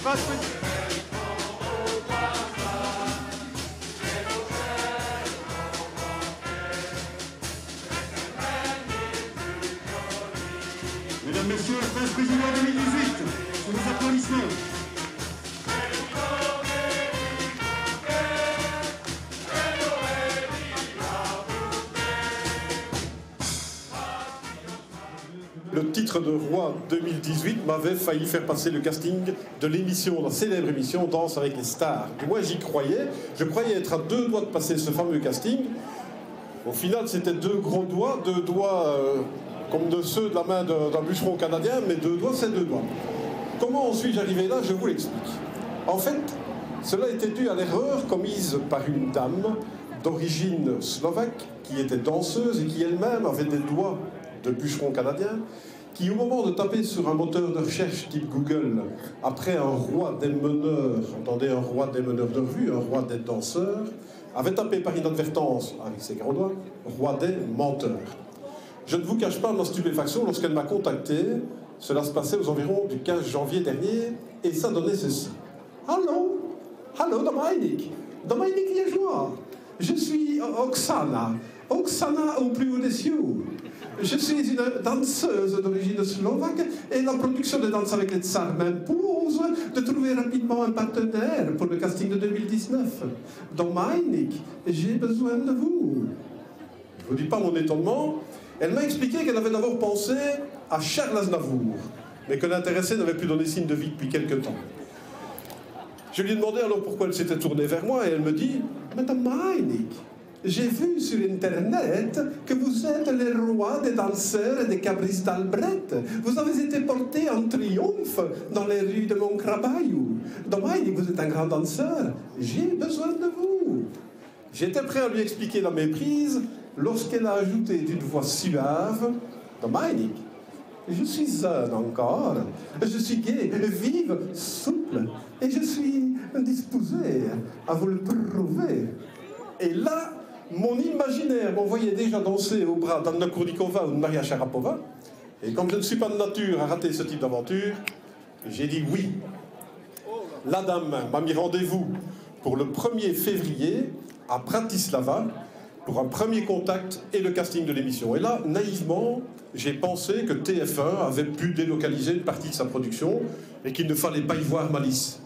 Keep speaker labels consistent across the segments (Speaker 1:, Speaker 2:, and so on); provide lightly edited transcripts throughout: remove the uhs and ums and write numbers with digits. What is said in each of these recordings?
Speaker 1: Mesdames, Messieurs, le prince président 2018, sous vos applaudissements.
Speaker 2: Le titre de roi 2018 m'avait failli faire passer le casting de l'émission, la célèbre émission Danse avec les stars. Du moins j'y croyais. Je croyais être à 2 doigts de passer ce fameux casting. Au final, c'était 2 gros doigts, 2 doigts comme de ceux de la main d'un bûcheron canadien, mais 2 doigts, c'est 2 doigts. Comment en suis-je arrivé là? Je vous l'explique. En fait, cela était dû à l'erreur commise par une dame d'origine slovaque qui était danseuse et qui elle-même avait des doigts de bûcheron canadien, qui au moment de taper sur un moteur de recherche type Google, après un roi des meneurs, entendez, un roi des meneurs de revue, un roi des danseurs, avait tapé par inadvertance, avec ses grands doigts, roi des menteurs. Je ne vous cache pas ma stupéfaction lorsqu'elle m'a contacté. Cela se passait aux environs du 15 janvier dernier, et ça donnait ceci. Allô? Allô, Dominique? Dominique Liégeois. Je suis Oksana. Oksana au plus haut des cieux. Je suis une danseuse d'origine slovaque et la production de Danse avec les Tsars m'impose de trouver rapidement un partenaire pour le casting de 2019. Dominique, j'ai besoin de vous. Je ne vous dis pas mon étonnement. Elle m'a expliqué qu'elle avait d'abord pensé à Charles Aznavour, mais que l'intéressé n'avait plus donné signe de vie depuis quelque temps. Je lui ai demandé alors pourquoi elle s'était tournée vers moi et elle me dit « Mais Dominique, j'ai vu sur Internet que vous êtes le roi des danseurs et des cabristes d'Albret. Vous avez été porté en triomphe dans les rues de Moncrabaillou. Dominique, vous êtes un grand danseur. J'ai besoin de vous. » J'étais prêt à lui expliquer la méprise lorsqu'elle a ajouté d'une voix suave « Dominique, je suis jeune encore. Je suis gai, vive, souple. Et je suis disposé à vous le prouver. » Et là, mon imaginaire m'envoyait déjà danser au bras d'Anna Kournikova ou de Maria Sharapova. Et comme je ne suis pas de nature à rater ce type d'aventure, j'ai dit oui. La dame m'a mis rendez-vous pour le 1er février à Bratislava pour un premier contact et le casting de l'émission. Et là, naïvement, j'ai pensé que TF1 avait pu délocaliser une partie de sa production et qu'il ne fallait pas y voir malice.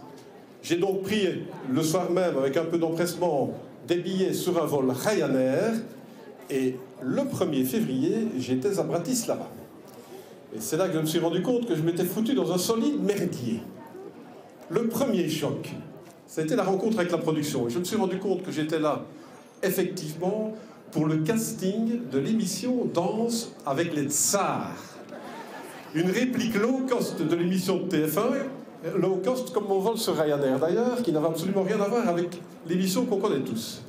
Speaker 2: J'ai donc pris le soir même, avec un peu d'empressement, des billets sur un vol Ryanair, et le 1er février, j'étais à Bratislava. Et c'est là que je me suis rendu compte que je m'étais foutu dans un solide merdier. Le premier choc, c'était la rencontre avec la production. Et je me suis rendu compte que j'étais là, effectivement, pour le casting de l'émission Danse avec les Tsars. Une réplique low cost de l'émission de TF1, low cost comme mon vol sur Ryanair d'ailleurs, qui n'avait absolument rien à voir avec l'émission qu'on connaît tous.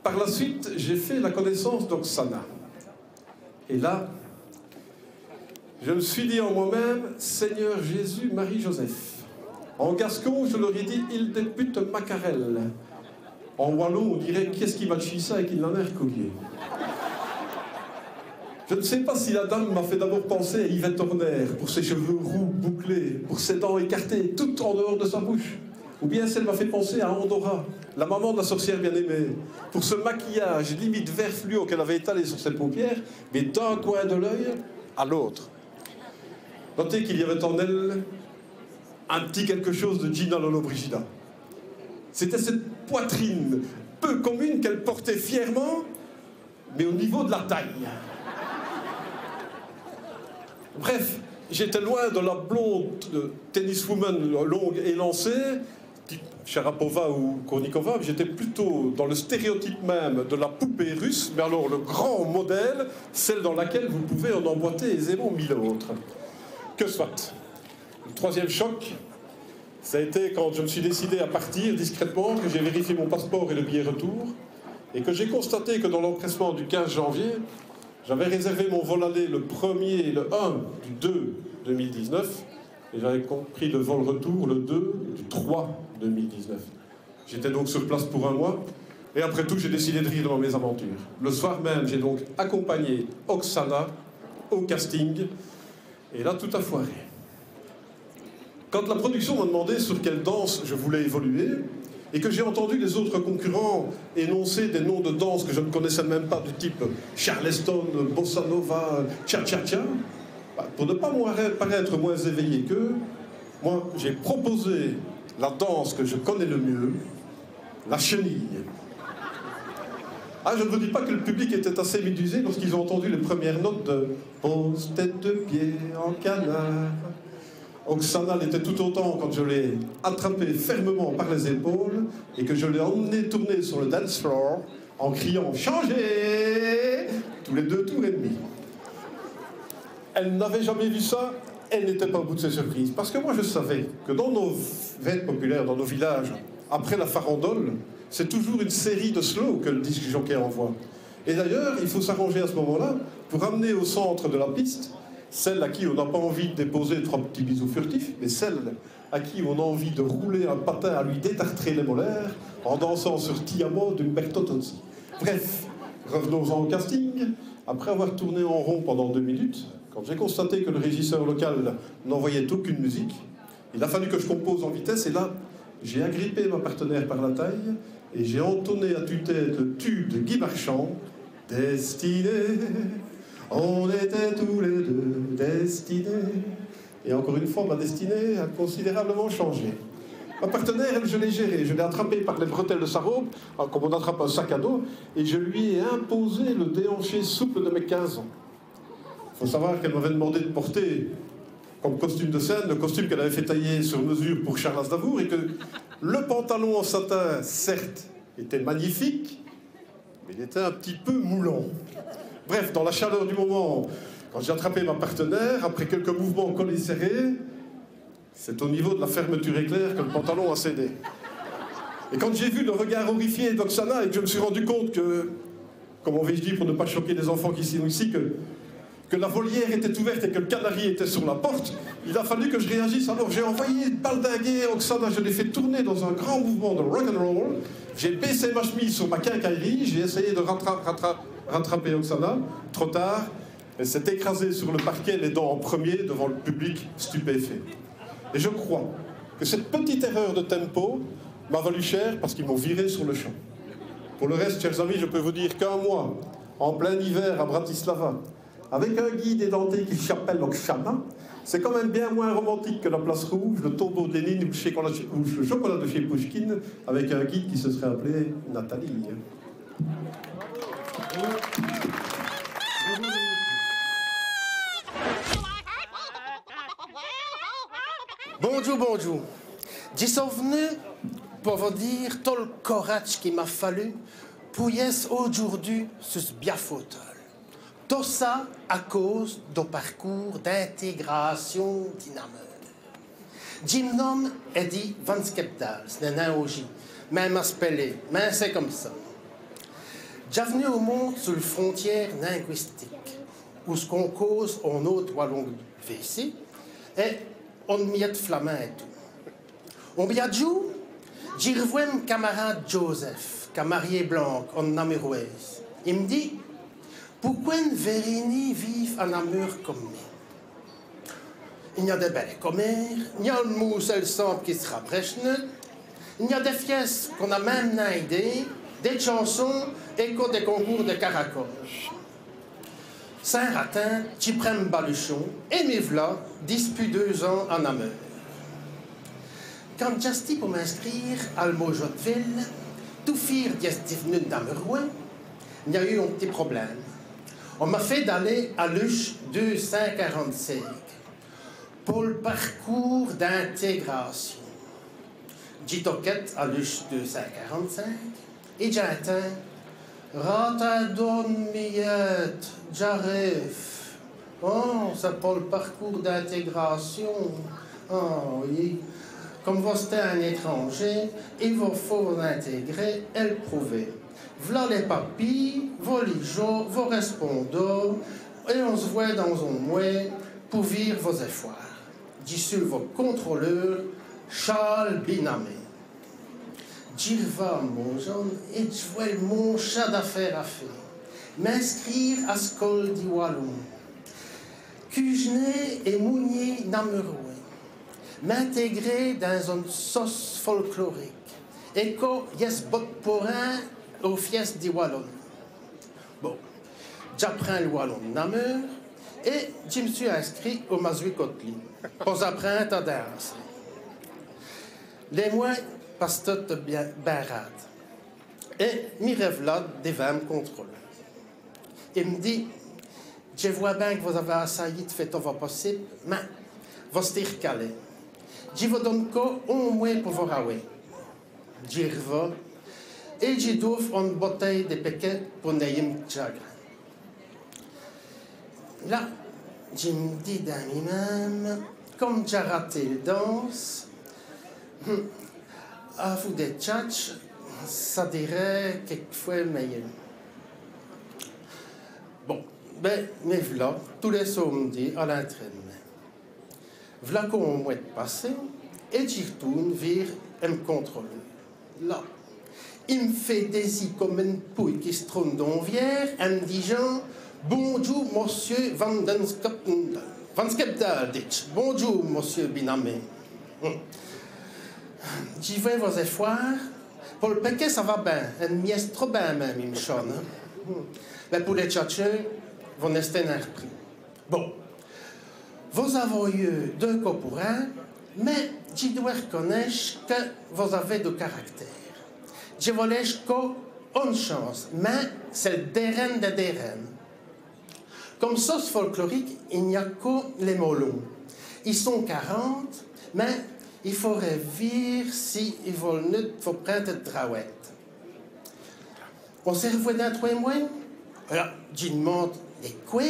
Speaker 2: Par la suite, j'ai fait la connaissance d'Oksana. Et là, je me suis dit en moi-même, Seigneur Jésus, Marie-Joseph. En gascon, je leur ai dit, il députe Macarel. En wallon, on dirait, qu'est-ce qui va chier ça et qu'il n'en a collier. Je ne sais pas si la dame m'a fait d'abord penser à Yvette Horner, pour ses cheveux roux, bouclés, pour ses dents écartées, toutes en dehors de sa bouche. Ou bien si elle m'a fait penser à Andorra, la maman de la sorcière bien-aimée, pour ce maquillage limite vert fluo qu'elle avait étalé sur ses paupières, mais d'un coin de l'œil à l'autre. Notez qu'il y avait en elle un petit quelque chose de Gina Lollobrigida. C'était cette poitrine peu commune qu'elle portait fièrement, mais au niveau de la taille. Bref, j'étais loin de la blonde tenniswoman longue et lancée, type Sharapova ou Kournikova, j'étais plutôt dans le stéréotype même de la poupée russe, mais alors le grand modèle, celle dans laquelle vous pouvez en emboîter aisément 1000 autres. Que soit. Le troisième choc, ça a été quand je me suis décidé à partir discrètement, que j'ai vérifié mon passeport et le billet retour, et que j'ai constaté que dans l'empressement du 15 janvier, j'avais réservé mon vol aller le 1er, le 1 du 2 2019, et j'avais pris le vol retour le 2 du 3 2019. J'étais donc sur place pour un mois, et après tout, j'ai décidé de rire dans mes aventures. Le soir même, j'ai donc accompagné Oksana au casting, et là, tout a foiré. Quand la production m'a demandé sur quelle danse je voulais évoluer, et que j'ai entendu les autres concurrents énoncer des noms de danse que je ne connaissais même pas, du type Charleston, Bossa Nova, Cha-Cha-Cha, pour ne pas paraître moins éveillé qu'eux, moi j'ai proposé la danse que je connais le mieux, la chenille. Ah, je ne vous dis pas que le public était assez médusé lorsqu'ils ont entendu les premières notes de « Pose tête de pied en canard ». Oksana l'était tout autant quand je l'ai attrapé fermement par les épaules et que je l'ai emmené tourner sur le dance floor en criant « Changez !» tous les 2 tours et demi. Elle n'avait jamais vu ça, elle n'était pas au bout de ses surprises. Parce que moi je savais que dans nos fêtes populaires, dans nos villages, après la farandole, c'est toujours une série de slow que le disque jockey envoie. Et d'ailleurs, il faut s'arranger à ce moment-là pour amener au centre de la piste celle à qui on n'a pas envie de déposer 3 petits bisous furtifs, mais celle à qui on a envie de rouler un patin à lui détartrer les molaires en dansant sur Tiamo d'Umberto Tozzi. Bref, revenons-en au casting. Après avoir tourné en rond pendant 2 minutes, quand j'ai constaté que le régisseur local n'envoyait aucune musique, il a fallu que je compose en vitesse, et là, j'ai agrippé ma partenaire par la taille et j'ai entonné à tue-tête le tube de Guy Marchand, « Destinée ». On était tous les 2 destinés. Et encore une fois, ma destinée a considérablement changé. Ma partenaire, elle, je l'ai gérée. Je l'ai attrapée par les bretelles de sa robe, comme on attrape un sac à dos, et je lui ai imposé le déhanché souple de mes 15 ans. Il faut savoir qu'elle m'avait demandé de porter, comme costume de scène, le costume qu'elle avait fait tailler sur mesure pour Charles Aznavour, et que le pantalon en satin, certes, était magnifique, mais il était un petit peu moulant. Bref, dans la chaleur du moment, quand j'ai attrapé ma partenaire, après quelques mouvements collés serrés, c'est au niveau de la fermeture éclair que le pantalon a cédé. Et quand j'ai vu le regard horrifié d'Oksana et que je me suis rendu compte que, comment vais-je dire pour ne pas choquer les enfants qui sont ici, que la volière était ouverte et que le canari était sur la porte, il a fallu que je réagisse. Alors j'ai envoyé baldinguer Oksana, je l'ai fait tourner dans un grand mouvement de rock'n'roll, j'ai baissé ma chemise sur ma quincaillerie, j'ai essayé de rattraper Oksana, trop tard, elle s'est écrasée sur le parquet, les dents en premier, devant le public stupéfait. Et je crois que cette petite erreur de tempo m'a valu cher parce qu'ils m'ont viré sur le champ. Pour le reste, chers amis, je peux vous dire qu'un mois, en plein hiver à Bratislava, avec un guide édenté qui s'appelle Oksana, c'est quand même bien moins romantique que la place rouge, le tombeau de Lénine ou le chocolat de chez Pouchkine, avec un guide qui se serait appelé Nathalie.
Speaker 3: Bonjour, bonjour. Je suis venu pour vous dire tout le courage qu'il m'a fallu pour y être aujourd'hui sur ce bien fauteuil. Tout ça à cause d'un parcours d'intégration dynamique. Jim nom est dit Van Skeptal, c'est un OJ, même à spellé, mais c'est comme ça. J'ai venu au monde sur les frontières linguistiques, où ce qu'on cause en autre wallon ici, et on miette flamand et tout. On biadjou, j'ai revu mon camarade Joseph, qui a marié Blanc, en Namuroise. Il me dit, pourquoi une Vérénie vive en Namur comme moi? Il y a des belles commères, il y a le mousse et le sang qui se rapprochent, il y a des fiestes qu'on a même naïdées, des chansons et des concours de caracoche. Saint-Ratin, Chiprem Baluchon et Mivla disputent 2 ans en Namur. Quand j'ai dit pour m'inscrire à Almojotville, tout firent des venus d'Amurois, il y a eu un petit problème. On m'a fait d'aller à l'UCH 245 pour le parcours d'intégration. J'ai toqué à l'UCH 245 et j'ai atteint Ratadon Miette, j'arrive. Oh, c'est pas le parcours d'intégration. Oh oui. Comme vous êtes un étranger, il vous faut vous intégrer et le prouver. Voilà les papiers, vos ligeaux, vos répondants, et on se voit dans un mois pour vivre vos efforts. D'ici votre contrôleur, Charles Binamé. J'y vais, mon jeune, et je vois mon chat d'affaires à faire. M'inscrire à l'école du Wallon. Cugenet et Mounier Namurois. m'intégrer dans une sauce folklorique. Et que yes bot pour un aux fiestes du Wallon. Bon, j'apprends le Wallon Namur et je me suis inscrit au Mazui Kotli pour apprendre à danser. Les mois passent tout bien rad. Et mes rêves là devaient me contrôler. Il me dit, je vois bien que vous avez essayé de faire tout votre possible, mais vous êtes calé. Je vous donne au moins pour vous rouer. J'y revois et j'y douvre une bouteille de péquet pour n'ayez de chagrin. Là, je me dis dans moi-même, comme j'ai raté le danse, à vous des tchatchs, ça dirait quelquefois meilleur. Bon, ben, mais voilà, tous les samedis à l'entraînement. Voilà qu'on m'a passé, et j'y retourne vers me contrôler. Là, il me fait des yeux comme une pouille qui se trône d'envière en me disant bonjour, monsieur Van Skepdalditch. Bonjour, monsieur Binamé. J'y vais vos efforts. Pour le paquet, ça va bien. Une miesse trop bien, même, il me chante. Mais pour les tchatchers, vous n'êtes un repris. Bon. Vous avez eu 2 cas pour 1, mais je dois reconnaître que vous avez du caractère. Je vous laisse qu'une chance, mais c'est le déren de déren. Comme sauce folklorique, il n'y a que les molons. Ils sont 40, mais il faudrait voir s'ils veulent nous faut prendre de drawette. On s'est revu dans 3 mois. Alors, je demande les quoi?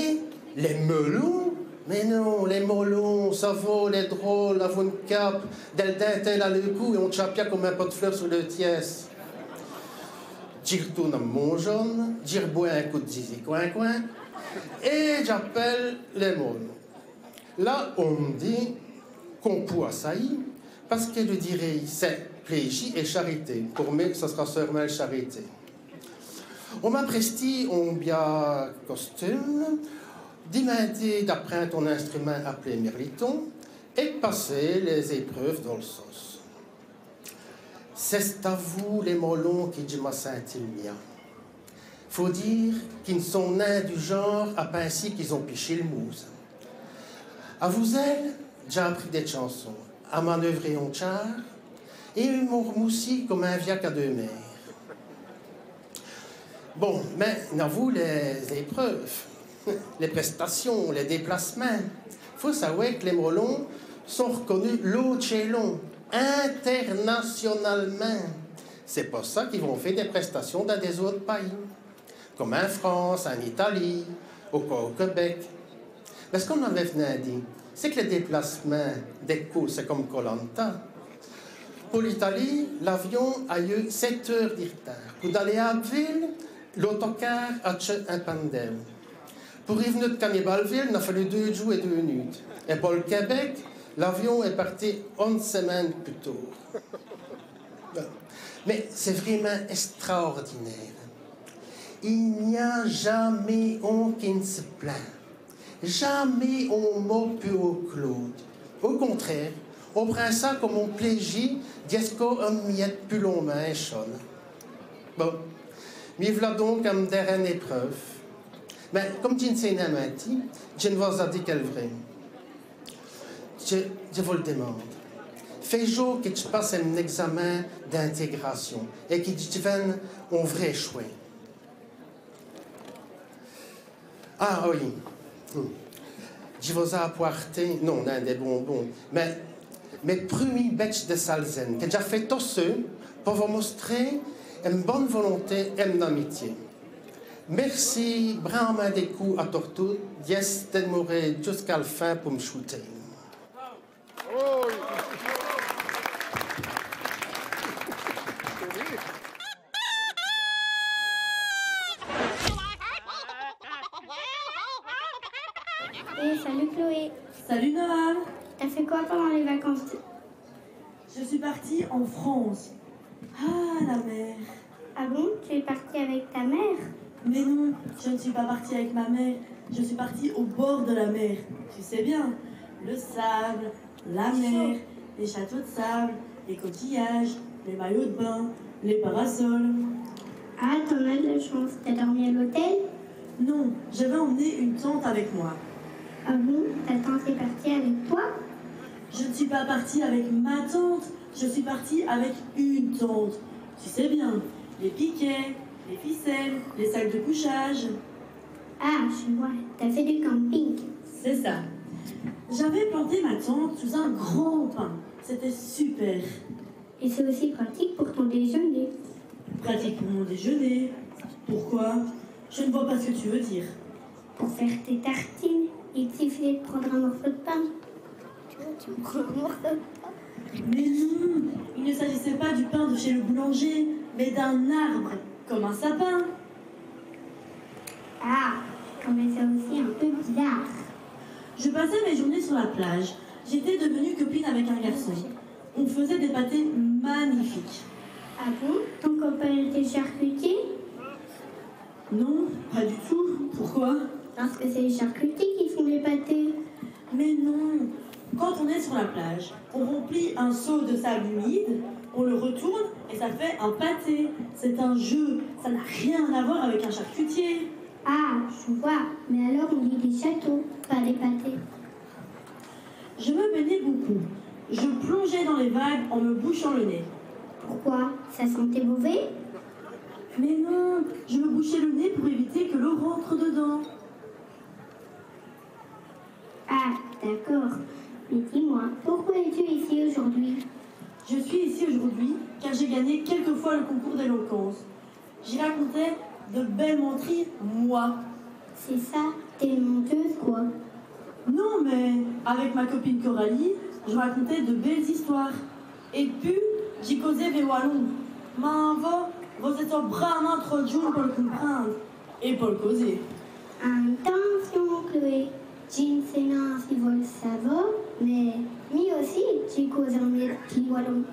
Speaker 3: Les melons? Mais non, les molons, ça vaut, les drôles, avant une cape, del dentel à le cou et on chapia comme un pot de fleurs sur le tiès. J'y retourne à mon jaune, j'y rebois un coup de zizi coin-coin, et j'appelle les molons. Là, on me dit qu'on peut assaillir, parce que je dirais c'est plaisir et charité. Pour moi, ce sera seulement charité. On m'a presti un bien costume, demandé d'apprendre ton instrument appelé mirliton et de passer les épreuves dans le sauce. C'est à vous, les molons, qui je m'ai senti le mien. Faut dire qu'ils sont nains du genre à pincer qu'ils ont piché le mousse. À vous, elles, j'ai appris des chansons, à manœuvrer en char et m'ont remoussi comme un viac à 2 mers. Bon, mais n'avoue les épreuves. Les prestations, les déplacements. Il faut savoir que les molons sont reconnus l'eau chez long, internationalement. C'est pour ça qu'ils vont faire des prestations dans des autres pays, comme en France, en Italie, au Québec. Mais ce qu'on avait venu à dire, c'est que les déplacements des coups, c'est comme Koh-Lanta. Pour l'Italie, l'avion a eu 7 heures de retard. Pour aller à Abbeville, l'autocar a tué un pandem. Pour revenir de Cannibalville, il a fallu 2 jours et 2 nuits. Et pour le Québec, l'avion est parti 11 semaines plus tôt. Mais c'est vraiment extraordinaire. Il n'y a jamais un qui ne se plaint. Jamais on mot plus au Claude. Au contraire, on prend ça comme un plaisir d'esco un miette plus long main chonne. Bon, mais voilà donc comme dernière épreuve. Mais comme tu ne sais pas, je ne vous ai dit qu'elle vrai. Je vous le demande. Fais jour que tu passes un examen d'intégration et que tu deviennes un vrai choix. Ah oui. Je vous ai apporté, non, des bonbons, mais mes premiers bêches de salzen, que j'ai fait tous ceux pour vous montrer une bonne volonté et une amitié. Merci, vraiment des coups à Tortue, d'y de mourir jusqu'à la fin pour me shooter.
Speaker 4: Hey, salut Chloé.
Speaker 5: Salut Noah.
Speaker 4: T'as fait quoi pendant les vacances?
Speaker 5: Je suis partie en France. Ah, la mer.
Speaker 4: Ah bon? Tu es partie avec ta mère?
Speaker 5: Mais non, je ne suis pas partie avec ma mère. Je suis partie au bord de la mer. Tu sais bien, le sable, la mer, les châteaux de sable, les coquillages, les maillots de bain, les parasols.
Speaker 4: Ah, t'en as de la chance. T'as dormi à l'hôtel?
Speaker 5: Non, j'avais emmené une tante avec moi.
Speaker 4: Ah bon? Ta tante est partie avec toi?
Speaker 5: Je ne suis pas partie avec ma tante, je suis partie avec une tante. Tu sais bien, les piquets, les ficelles, les sacs de couchage.
Speaker 4: Ah, je vois. T'as fait du camping.
Speaker 5: C'est ça. J'avais planté ma tente sous un grand pin. C'était super.
Speaker 4: Et c'est aussi pratique pour ton déjeuner.
Speaker 5: Pratique pour mon déjeuner. Pourquoi? Je ne vois pas ce que tu veux dire.
Speaker 4: Pour faire tes tartines, il suffit de prendre un morceau de pain. Tu prends un morceau de pain?
Speaker 5: Mais non, il ne s'agissait pas du pain de chez le boulanger, mais d'un arbre, comme un sapin.
Speaker 4: Ah, on met ça aussi un peu bizarre.
Speaker 5: Je passais mes journées sur la plage. J'étais devenue copine avec un garçon. On faisait des pâtés magnifiques.
Speaker 4: Ah bon? Ton copain était charcutier?
Speaker 5: Non, pas du tout. Pourquoi?
Speaker 4: Parce que c'est les charcutiers qui font les pâtés.
Speaker 5: Mais non. Quand on est sur la plage, on remplit un seau de sable humide, on le retourne et ça fait un pâté. C'est un jeu. Ça n'a rien à voir avec un charcutier.
Speaker 4: Ah, je vois. Mais alors on dit des châteaux, pas des pâtés.
Speaker 5: Je me baignais beaucoup. Je plongeais dans les vagues en me bouchant le nez.
Speaker 4: Pourquoi? Ça sentait mauvais?
Speaker 5: Mais non, je me bouchais le nez pour éviter que l'eau rentre dedans.
Speaker 4: Ah, d'accord. Mais dis-moi, pourquoi es-tu ici aujourd'hui?
Speaker 5: Je suis ici aujourd'hui car j'ai gagné quelques fois le concours d'éloquence. J'y racontais de belles menteries, moi.
Speaker 4: C'est ça, t'es une menteuse, quoi.
Speaker 5: Non, mais avec ma copine Coralie, je racontais de belles histoires. Et puis, j'y causais des wallons. Mais vous êtes vraiment trop dur pour le comprendre. Et pour le causer.
Speaker 4: Attention, Chloé. Je ne sais pas si vous le savez, mais moi aussi, j'ai causé un petit wallon.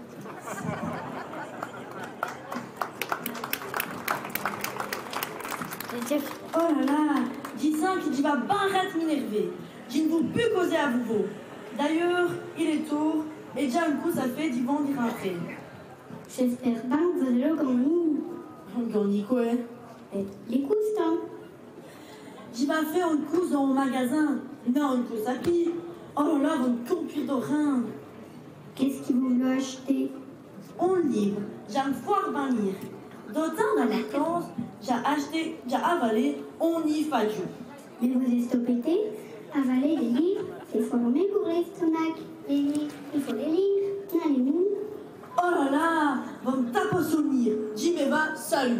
Speaker 5: Oh là là, dis ça qui va pas arrêter de m'énerver. Je ne vous plus causer à vous. D'ailleurs, il est tôt, et déjà une course à fait d'y vendre d'y rentrer.
Speaker 4: J'espère bien que vous allez gagner.
Speaker 5: On gagne quoi?
Speaker 4: Les coustons.
Speaker 5: J'y vais faire une course dans mon magasin. Non, une course à pied. Oh là là, votre compire d'orin.
Speaker 4: Qu'est-ce que vous voulez acheter?
Speaker 5: Un livre. J'aime fort venir. D'autant dans la vacances, j'ai avalé un livre à jour.
Speaker 4: Mais vous estopétez, avaler des livres, c'est formé pour l'estomac. Les livres, il faut les lire. Allez-vous.
Speaker 5: Oh là là, va me taper au souvenir. J'y vais, va, salut.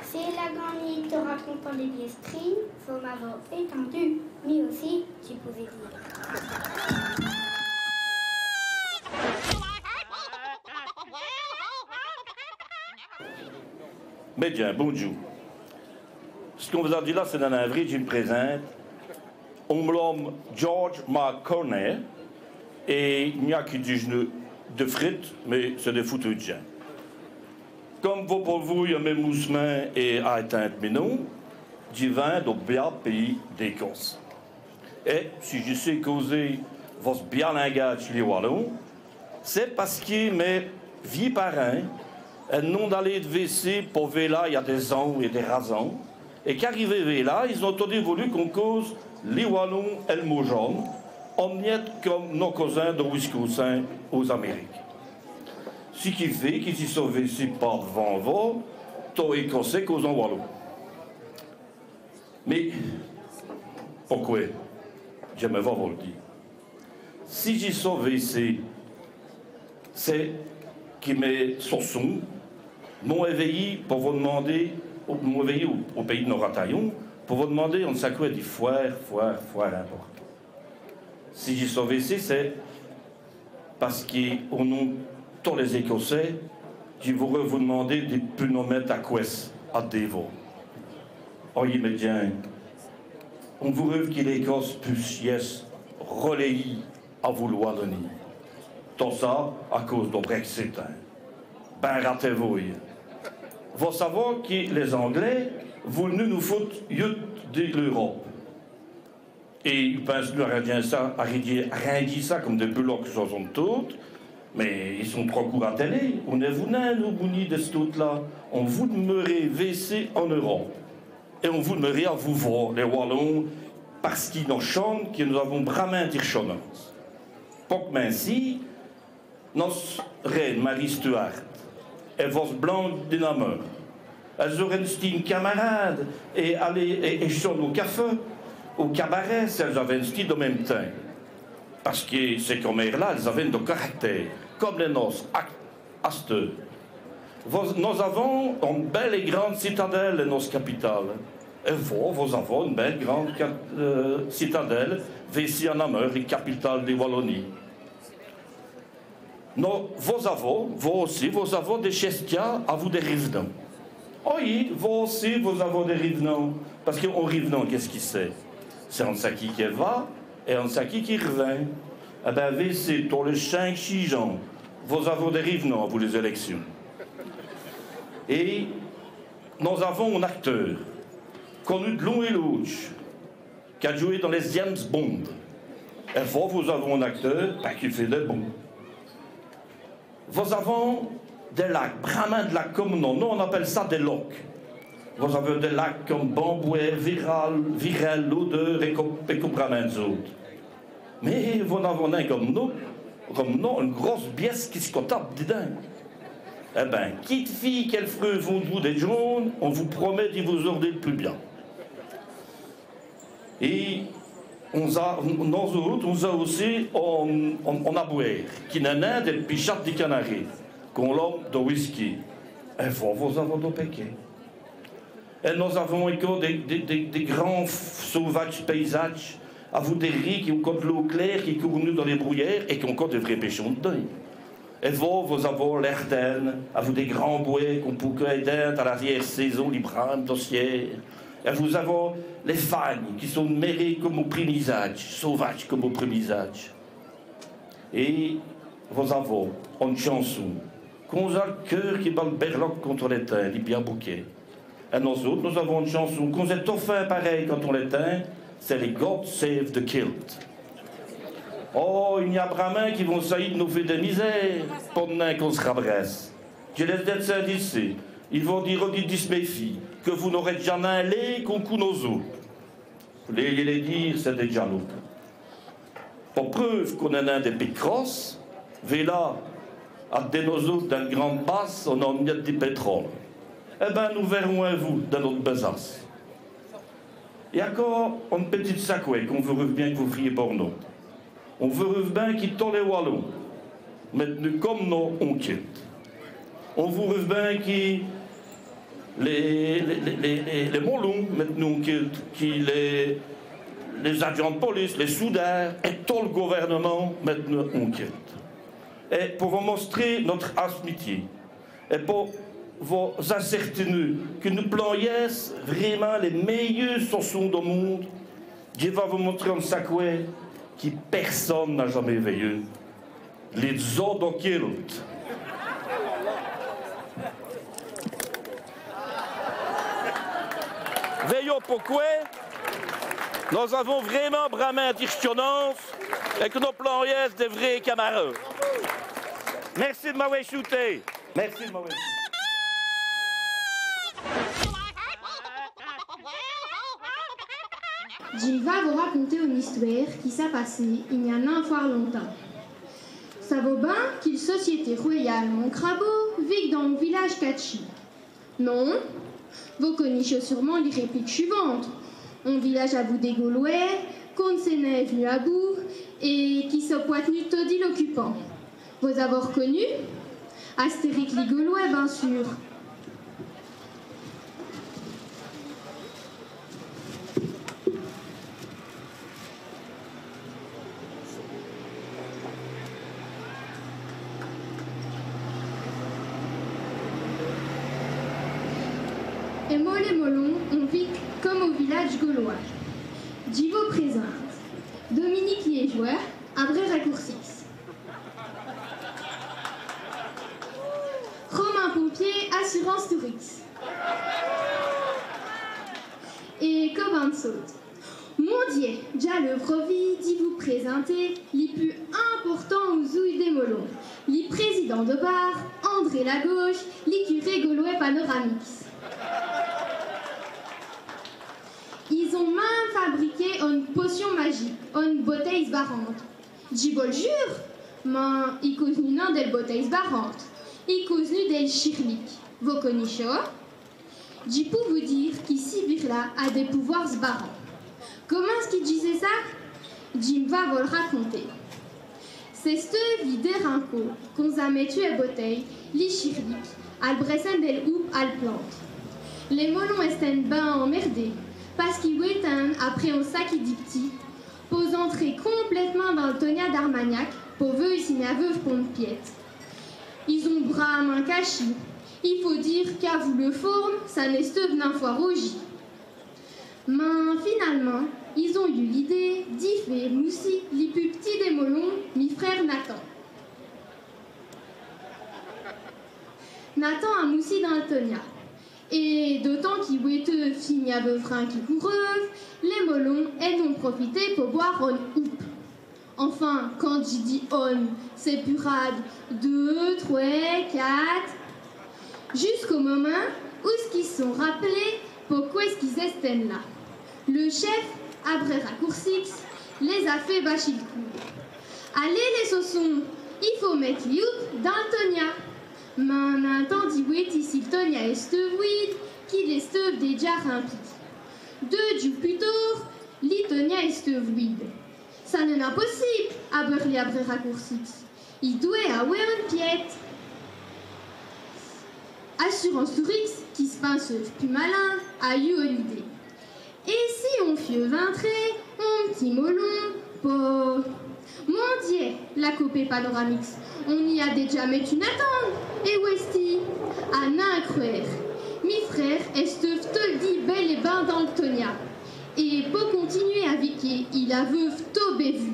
Speaker 4: C'est la gagnée te racontant les biestries, faut m'avoir étendu, mais aussi, tu pouvais dire.
Speaker 6: Mais bien, bonjour. Ce qu'on vous a dit là, c'est dans un vrai, je me présente. On me nomme George McConnell et il n'y a que du genou de frites, mais c'est des foutus de gens. Comme vous pour vous, il y a mes moussements et à éteindre mes noms, je viens du bien pays d'Écosse. Et si je sais causer votre bien langage les Wallons, c'est parce que mes vieux parents non d'aller de WC pour là il y a des ans et des raisons. Et qu'arrivé là, ils ont tous voulu qu'on cause les Wallons et le mot jaune, en miette comme nos cousins de Wisconsin aux Amériques. Ce qui fait qu'ils s'y sont WC par devant vous, tous Écossais causent en Wallon. Mais pourquoi? J'aime voir vous le dire. Si j'y sont WC, c'est qui mes sourçons m'ont éveillé pour vous demander, m'ont éveillé au pays de nos rataillons, pour vous demander on sait quoi des foires important. Si j'y sauvé ici, c'est parce qu'au nom de tous les Écossais, je voudrais vous demander de plus nous mettre à quoi à dévot. Oyez mes bien, on voudrait que l'Écosse puisse relayer à vouloir donner. Tout ça à cause du Brexit. Ben ratez-vous. Vous savez que les Anglais voulaient nous foutre de l'Europe. Et ils pensent nous arrêter ça comme des blocs 68, mais ils sont trop courts à télé. On est venu nous bounis de ce tout-là. On vous demeurer WC en Europe. Et on vous demeurer à vous voir, les Wallons, parce qu'ils nous chantent que nous avons vraiment des chonnances. Pour que ainsi, notre reine Marie Stuart, elle va se blanc d'une amour. Elles auraient une camarade et aller et chanter au café, au cabaret, si elles avaient une style en même temps. Parce que ces commères-là, elles avaient de caractère, comme les nôtres, asteux. Nous avons une belle et grande citadelle dans notre capitale. Et vous avez une belle grande citadelle, ici en Namur, la capitale de Wallonie. Vous aussi, vous avez des chestias à vous des revenants. Oui, vous aussi, vous avez des revenants. Parce qu'un revenant, qu'est-ce qu'il c'est? C'est un saki qui va et un saki qui revient. Eh bien, c'est pour les 5-6 ans, vous avez des revenants à vous les élections. Et nous avons un acteur connu de long et louche qui a joué dans les James Bond. Et vous avez un acteur qui fait des bons. Vous avez des lacs, vraiment des lacs comme nous, on appelle ça des locs. Vous avez des lacs comme Bambouer, Virel, l'odeur et comme autres. Mais vous en avez un comme nous, une grosse biesse qui se tape dedans. Eh bien, quitte fille, quel fruit vous des jaunes, on vous promet de vous ordonner le plus bien. Et nous a aussi on a boire, qui n'a des pichates des Canaries, qu'on l'homme de whisky. Et vous avez de péquet. Et nous avons encore des grands sauvages paysages, à vous des riz qui ont encore de l'eau claire, qui courent dans les bruyères et qui ont encore de vrais pêchons de deuil. Et vous avez l'air d'elle, à vous des grands bois qu'on peut aider à l'arrière-saison, les brames dossiers. Et vous avez les fagnes qui sont mêlées comme au prémisage, sauvages comme au prémisage. Et vous avez une chanson, qu'on a le cœur qui bat le berloc contre l'éteint, il est bien bouquet. Et nous autres, nous avons une chanson, qu'on est enfin pareil quand on l'éteint, c'est les God Save the Kilt. Oh, il y a bramins qui vont essayer de nous faire des misères pendant qu'on se rabresse. Je laisse d'être ça d'ici. Ils vont dire aux mes filles que vous n'aurez jamais allé qu'on coule nos os. Vous les dire, c'est des jaloux. Pour preuve qu'on en a des picrosses, là, à des nos autres dans une grande basse, on en met du pétrole. Eh bien, nous verrons un vous dans notre besace. Et encore une petite sacouée qu'on veut bien que vous friez pour nous. On veut bien qu'ils tournent les Wallons. Maintenant, comme nous, on quitte. On veut bien qu'ils les Mollons, maintenant, on quitte. Qu'ils les agents de police, les soudards, et tout le gouvernement, maintenant, on quitte. Et pour vous montrer notre amitié, et pour vous ascertiner que nous planions vraiment les meilleures chansons du monde, je vais vous montrer un sacouet qui personne n'a jamais veillé. Les Zodokilt. Veillons pourquoi nous avons vraiment bramé d'irchonnance et que nos plans sont des vrais camarades. Merci de m'avoir shooté. Merci de m'avoir shooté.
Speaker 4: Je vais vous raconter une histoire qui s'est passée il y a un fort longtemps. Ça vaut bien qu'une société royale mon crabeau vit dans le village Kachi. Non, vous connaissez sûrement les répliques suivantes. Un village à bout des Gaulois, qu'on s'est venu à bout et qui se pointe nu taudit l'occupant. Vous avez reconnu? Astérix les Gaulois, bien sûr. Et moi les Mollons, on vit comme au village gaulois. Divo présente. Dominique Liégeois, un vrai raccourci. Romain Pompier, assurance touriste. et comme un saute. Mon Dieu, déjà le provis d'y vous présenter les plus importants aux ouilles des molons, les présidents de bar, André Lagauche, les curés gaulois panoramix. Ils ont même fabriqué une potion magique, une bouteille barrante. J'y vous le jure, mais ils causent nous non des bouteilles barrantes. Ils causent nous des chirliques. Vous connaissez ça? J'y peux vous dire qu'ici Birla a des pouvoirs barrants. Comment est-ce qu'il disait ça? Jim va vous le raconter. C'est ce vide rinco qu'on a mis à bouteille, les chirliques, à bresser des houppes à la plante. Les molons étaient ben emmerdés, parce qu'ils étaient après un sac et dit petit, pour entrer complètement dans le Tonia d'Armagnac, pour eux ici n'a veuve pour une piète. Ils ont bras à main cachés. Il faut dire qu'à vous le forme, ça n'est steuve d'un fois rougi. Mais finalement, ils ont eu l'idée d'y faire moussi les plus petits des molons, mi frère Nathan. Nathan a moussi dans le Tonia. Et d'autant qu'il était fini à beuvrin qui coureuse, les molons ont profité pour boire une houppe. Enfin, quand j'y dis on, c'est purade 2, 3, 4. Jusqu'au moment où ils se sont rappelés pourquoi est-ce qu'ils étaient là. Le chef, après raccourcix, les a fait bâcher le coup. Allez les saussons, il faut mettre les houppes dans le Tonia. Mais en un temps dit oui, ici le Tonia est steuve qu'il est steuve déjà rempli. 2 jours plus tard, le Tonia est steuve vide. Ça n'est pas possible, à Burley après raccourcix. Il doit avoir une piète. Assurance Tourix, qui se pense plus malin, a eu une idée. Et si on fieux ventrer, un petit molon, pour... Mon Dieu, la copée panoramix, on y a déjà mis une attente. Et Westy, à n'incroire. Mi frère est tout le dit bel et bain dans le Tonia. Et pour continuer à viquer, il a veuve tobé vu.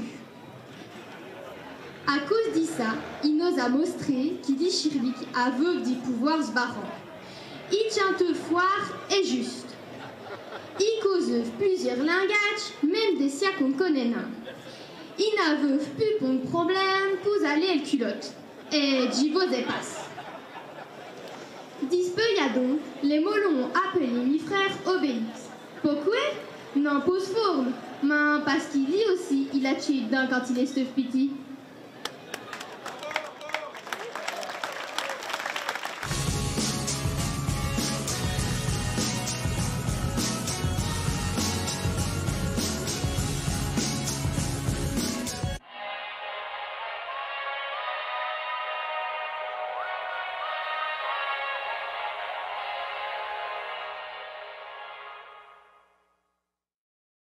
Speaker 4: À cause de ça, il nous a montré qu'il dit Chirlic a veuve des pouvoirs barrants. Il tient te foire et juste. Il cause plusieurs langages, même des siens qu'on connaît nains. Il n'a veuve plus pour un problème pour aller le culotte. Et j'y vous dépasse. Dispeyadon, les molons ont appelé mes frères Obélix. Pourquoi? Non, pose forme, mais parce qu'il lit aussi, il a tué d'un quand il est petit.